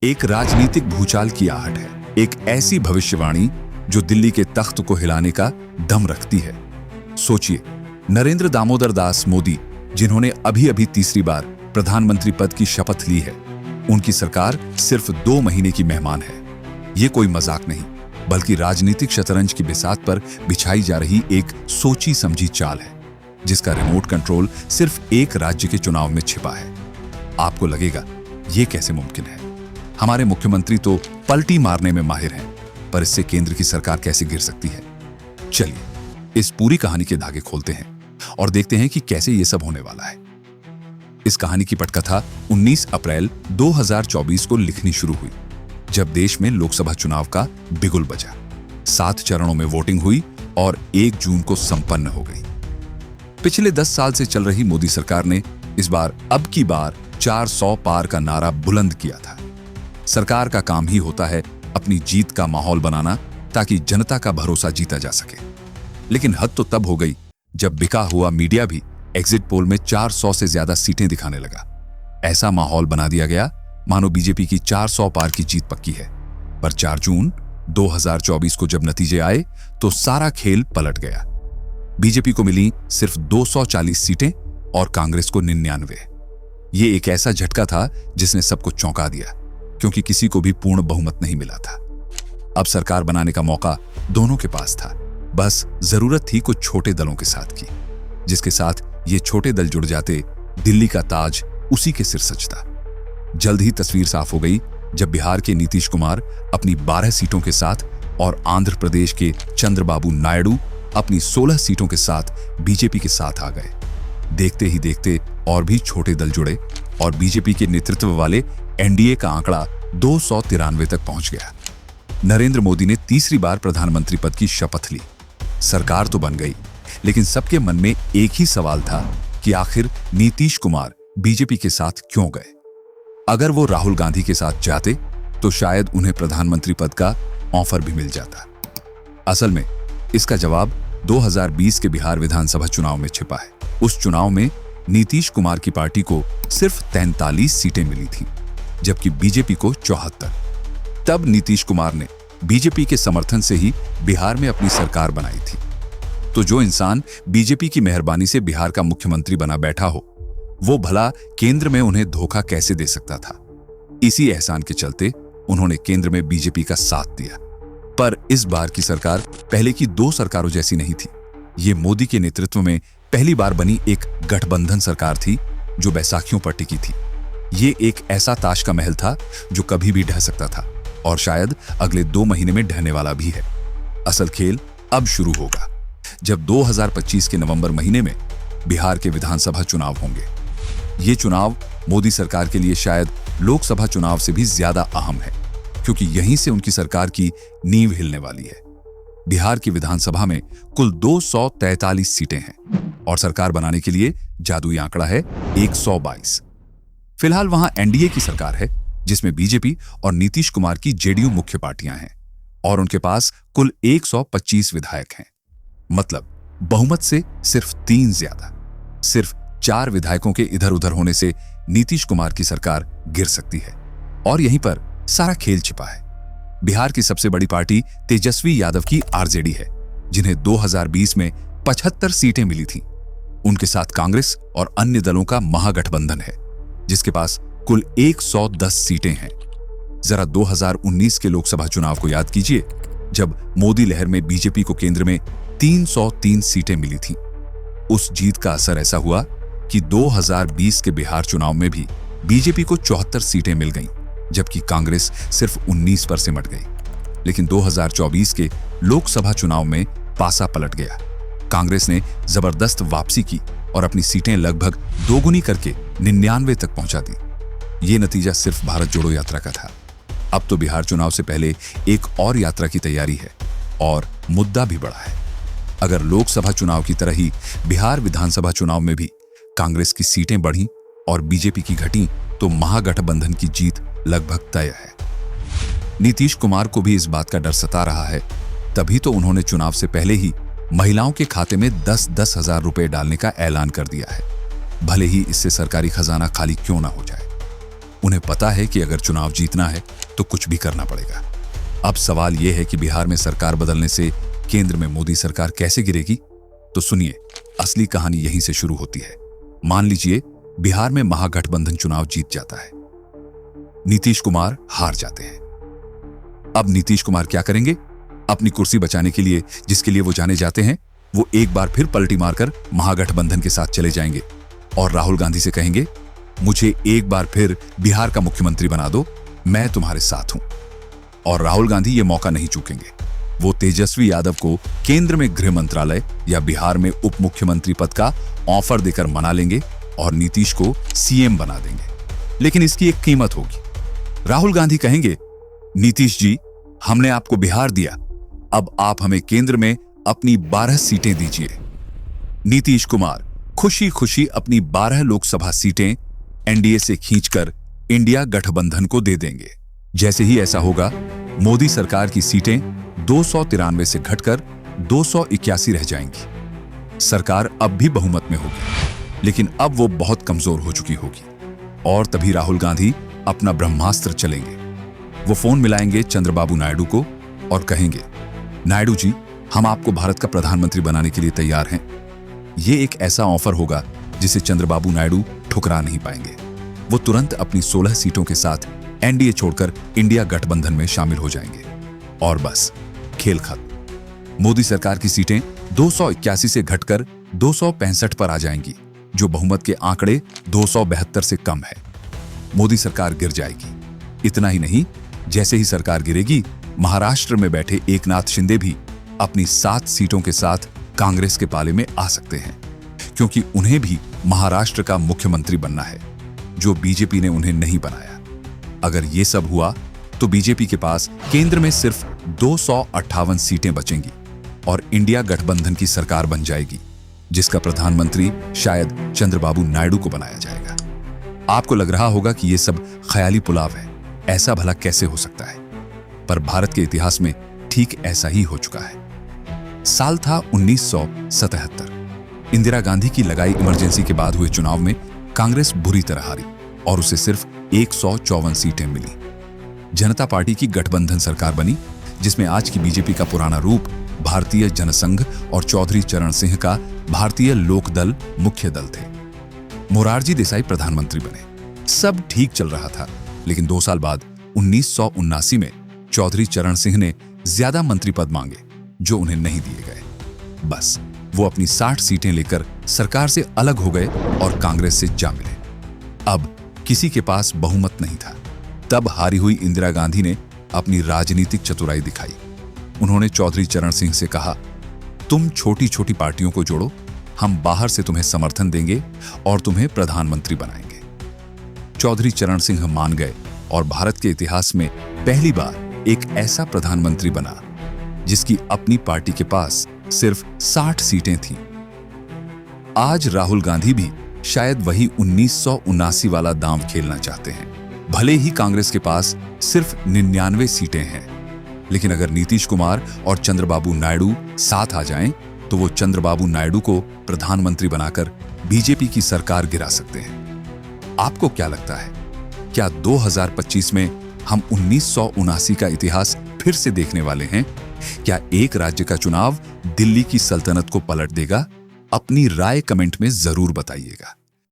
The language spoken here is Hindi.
एक राजनीतिक भूचाल की आहट है, एक ऐसी भविष्यवाणी जो दिल्ली के तख्त को हिलाने का दम रखती है। सोचिए, नरेंद्र दामोदर दास मोदी, जिन्होंने अभी अभी तीसरी बार प्रधानमंत्री पद की शपथ ली है, उनकी सरकार सिर्फ 2 महीने की मेहमान है। ये कोई मजाक नहीं, बल्कि राजनीतिक शतरंज की बिसात पर बिछाई जा रही एक सोची समझी चाल है, जिसका रिमोट कंट्रोल सिर्फ एक राज्य के चुनाव में छिपा है। आपको लगेगा, ये कैसे मुमकिन है? हमारे मुख्यमंत्री तो पलटी मारने में माहिर हैं, पर इससे केंद्र की सरकार कैसे गिर सकती है? चलिए, इस पूरी कहानी के धागे खोलते हैं और देखते हैं कि कैसे ये सब होने वाला है। इस कहानी की पटकथा 19 अप्रैल 2024 को लिखनी शुरू हुई, जब देश में लोकसभा चुनाव का बिगुल बजा। 7 चरणों में वोटिंग हुई और 1 जून को संपन्न हो गई। पिछले 10 साल से चल रही मोदी सरकार ने इस बार अब की बार 400 पार का नारा बुलंद किया था। सरकार का काम ही होता है अपनी जीत का माहौल बनाना, ताकि जनता का भरोसा जीता जा सके। लेकिन हद तो तब हो गई जब बिका हुआ मीडिया भी एग्जिट पोल में 400 से ज्यादा सीटें दिखाने लगा। ऐसा माहौल बना दिया गया मानो बीजेपी की 400 पार की जीत पक्की है। पर 4 जून 2024 को जब नतीजे आए तो सारा खेल पलट गया। बीजेपी को मिली सिर्फ 240 सीटें और कांग्रेस को 99। ये एक ऐसा झटका था जिसने सबको चौंका दिया, क्योंकि किसी को भी पूर्ण बहुमत नहीं मिला था। अब सरकार बनाने का मौका दोनों के पास था, बस जरूरत थी कुछ छोटे दलों के साथ की, जिसके साथ ये छोटे दल जुड़ जाते दिल्ली का ताज उसी के सिर सजता। जल्द ही तस्वीर साफ हो गई जब बिहार के नीतीश कुमार अपनी 12 सीटों के साथ और आंध्र प्रदेश के चंद्रबाबू नायडू अपनी 16 सीटों के साथ बीजेपी के साथ आ गए। देखते ही देखते और भी छोटे दल जुड़े और बीजेपी के नेतृत्व वाले एनडीए का आंकड़ा 293 तक पहुंच गया। नरेंद्र मोदी ने तीसरी बार प्रधानमंत्री पद की शपथ ली। सरकार तो बन गई, लेकिन सबके मन में एक ही सवाल था कि आखिर नीतीश कुमार बीजेपी के साथ क्यों गए? अगर वो राहुल गांधी के साथ जाते तो शायद उन्हें प्रधानमंत्री पद का ऑफर भी मिल जाता। असल में इसका जवाब 2020 के बिहार विधानसभा चुनाव में छिपा है। उस चुनाव में नीतीश कुमार की पार्टी को सिर्फ 43 सीटें मिली थीं, जबकि बीजेपी को 74। तब नीतीश कुमार ने बीजेपी के समर्थन से ही बिहार में अपनी सरकार बनाई थी। तो जो इंसान बीजेपी की मेहरबानी से बिहार का मुख्यमंत्री बना बैठा हो, वो भला केंद्र में उन्हें धोखा कैसे दे सकता था? इसी एहसान के चलते उन्होंने केंद्र में बीजेपी का साथ दिया। पर इस बार की सरकार पहले की 2 सरकारों जैसी नहीं थी। ये मोदी के नेतृत्व में पहली बार बनी एक गठबंधन सरकार थी, जो बैसाखियों पर टिकी थी। ये एक ऐसा ताश का महल था जो कभी भी ढह सकता था, और शायद अगले 2 महीने में ढहने वाला भी है। असल खेल अब शुरू होगा, जब 2025 के नवंबर महीने में बिहार के विधानसभा चुनाव होंगे। ये चुनाव मोदी सरकार के लिए शायद लोकसभा चुनाव से भी ज्यादा अहम है, क्योंकि यहीं से उनकी सरकार की नींव हिलने वाली है। बिहार की विधानसभा में कुल 243 सीटें हैं और सरकार बनाने के लिए जादुई आंकड़ा है 122। फिलहाल वहां एनडीए की सरकार है, जिसमें बीजेपी और नीतीश कुमार की जेडीयू मुख्य पार्टियां हैं, और उनके पास कुल 125 विधायक हैं। मतलब बहुमत से सिर्फ 3 ज्यादा। सिर्फ 4 विधायकों के इधर उधर होने से नीतीश कुमार की सरकार गिर सकती है, और यहीं पर सारा खेल छिपा है। बिहार की सबसे बड़ी पार्टी तेजस्वी यादव की आरजेडी है, जिन्हें 2020 में 75 सीटें मिली थीं। उनके साथ कांग्रेस और अन्य दलों का महागठबंधन है, जिसके पास कुल 110 सीटें हैं। जरा 2019 के लोकसभा चुनाव को याद कीजिए, जब मोदी लहर में बीजेपी को केंद्र में 303 सीटें मिली थीं। उस जीत का असर ऐसा हुआ कि 2020 के बिहार चुनाव में भी बीजेपी को 74 सीटें मिल गईं, जबकि कांग्रेस सिर्फ 19 पर सिमट गई। लेकिन 2024 के लोकसभा चुनाव में पासा पलट गया। कांग्रेस ने जबरदस्त वापसी की और अपनी सीटें लगभग दोगुनी करके 99 तक पहुंचा दी। ये नतीजा सिर्फ भारत जोड़ो यात्रा का था। अब तो बिहार चुनाव से पहले एक और यात्रा की तैयारी है, और मुद्दा भी बड़ा है। अगर लोकसभा चुनाव की तरह ही बिहार विधानसभा चुनाव में भी कांग्रेस की सीटें बढ़ी और बीजेपी की घटी, तो महागठबंधन की जीत लगभग तय है। नीतीश कुमार को भी इस बात का डर सता रहा है, तभी तो उन्होंने चुनाव से पहले ही महिलाओं के खाते में 10-10 हजार रुपए डालने का ऐलान कर दिया है, भले ही इससे सरकारी खजाना खाली क्यों ना हो जाए। उन्हें पता है कि अगर चुनाव जीतना है तो कुछ भी करना पड़ेगा। अब सवाल यह है कि बिहार में सरकार बदलने से केंद्र में मोदी सरकार कैसे गिरेगी? तो सुनिए, असली कहानी यहीं से शुरू होती है। मान लीजिए बिहार में महागठबंधन चुनाव जीत जाता है, नीतीश कुमार हार जाते हैं। अब नीतीश कुमार क्या करेंगे? अपनी कुर्सी बचाने के लिए, जिसके लिए वो जाने जाते हैं, वो एक बार फिर पलटी मारकर महागठबंधन के साथ चले जाएंगे और राहुल गांधी से कहेंगे, मुझे एक बार फिर बिहार का मुख्यमंत्री बना दो, मैं तुम्हारे साथ हूं। और राहुल गांधी ये मौका नहीं चूकेंगे। वो तेजस्वी यादव को केंद्र में गृह मंत्रालय या बिहार में उप मुख्यमंत्री पद का ऑफर देकर मना लेंगे और नीतीश को सीएम बना देंगे। लेकिन इसकी एक कीमत होगी। राहुल गांधी कहेंगे, नीतीश जी, हमने आपको बिहार दिया, अब आप हमें केंद्र में अपनी 12 सीटें दीजिए। नीतीश कुमार खुशी खुशी अपनी 12 लोकसभा सीटें एनडीए से खींचकर इंडिया गठबंधन को दे देंगे। जैसे ही ऐसा होगा, मोदी सरकार की सीटें 293 से घटकर 281 रह जाएंगी। सरकार अब भी बहुमत में होगी, लेकिन अब वो बहुत कमजोर हो चुकी होगी। और तभी राहुल गांधी अपना ब्रह्मास्त्र चलेंगे। वो फोन मिलाएंगे चंद्रबाबू नायडू को और कहेंगे, नायडू जी, हम आपको भारत का प्रधानमंत्री बनाने के लिए तैयार हैं। ये एक ऐसा ऑफर होगा जिसे चंद्रबाबू नायडू ठुकरा नहीं पाएंगे। वो तुरंत अपनी 16 सीटों के साथ एनडीए छोड़कर इंडिया गठबंधन में शामिल हो जाएंगे और बस खेल खत्म। मोदी सरकार की सीटें 281 से घटकर 265 पर आ जाएंगी, जो बहुमत के आंकड़े 272 से कम है। मोदी सरकार गिर जाएगी। इतना ही नहीं, जैसे ही सरकार गिरेगी, महाराष्ट्र में बैठे एकनाथ शिंदे भी अपनी 7 सीटों के साथ कांग्रेस के पाले में आ सकते हैं, क्योंकि उन्हें भी महाराष्ट्र का मुख्यमंत्री बनना है, जो बीजेपी ने उन्हें नहीं बनाया। अगर ये सब हुआ तो बीजेपी के पास केंद्र में सिर्फ 258 सीटें बचेंगी और इंडिया गठबंधन की सरकार बन जाएगी, जिसका प्रधानमंत्री शायद चंद्रबाबू नायडू को बनाया जाएगा। आपको लग रहा होगा कि यह सब ख्याली पुलाव है, ऐसा भला कैसे हो सकता है? पर भारत के इतिहास में ठीक ऐसा ही हो चुका है। साल था 1977। इंदिरा गांधी की लगाई इमरजेंसी के बाद हुए चुनाव में कांग्रेस बुरी तरह हारी और उसे सिर्फ 154 सीटें मिली। जनता पार्टी की गठबंधन सरकार बनी, जिसमें आज की बीजेपी का पुराना रूप भारतीय जनसंघ और चौधरी चरण सिंह का भारतीय लोकदल मुख्य दल थे। मोरारजी देसाई प्रधानमंत्री बने। सब ठीक चल रहा था, लेकिन 2 साल बाद 1979 में चौधरी चरण सिंह ने ज्यादा मंत्री पद मांगे, जो उन्हें नहीं दिए गए। बस वो अपनी 60 सीटें लेकर सरकार से अलग हो गए और कांग्रेस से जा मिले। अब किसी के पास बहुमत नहीं था। तब हारी हुई इंदिरा गांधी ने अपनी राजनीतिक चतुराई दिखाई। उन्होंने चौधरी चरण सिंह से कहा, तुम छोटी छोटी पार्टियों को जोड़ो, हम बाहर से तुम्हें समर्थन देंगे और तुम्हें प्रधानमंत्री बनाएंगे। चौधरी चरण सिंह मान गए और भारत के इतिहास में पहली बार एक ऐसा प्रधानमंत्री बना जिसकी अपनी पार्टी के पास सिर्फ 60 सीटें थीं। आज राहुल गांधी भी शायद वही 1979 वाला दांव खेलना चाहते हैं। भले ही कांग्रेस के पास सिर्फ 99 सीटें हैं, लेकिन अगर नीतीश कुमार और चंद्रबाबू नायडू साथ आ जाएं, तो वो चंद्रबाबू नायडू को प्रधानमंत्री बनाकर बीजेपी की सरकार गिरा सकते हैं। आपको क्या लगता है, क्या 2025 में हम 1979 का इतिहास फिर से देखने वाले हैं? क्या एक राज्य का चुनाव दिल्ली की सल्तनत को पलट देगा? अपनी राय कमेंट में जरूर बताइएगा।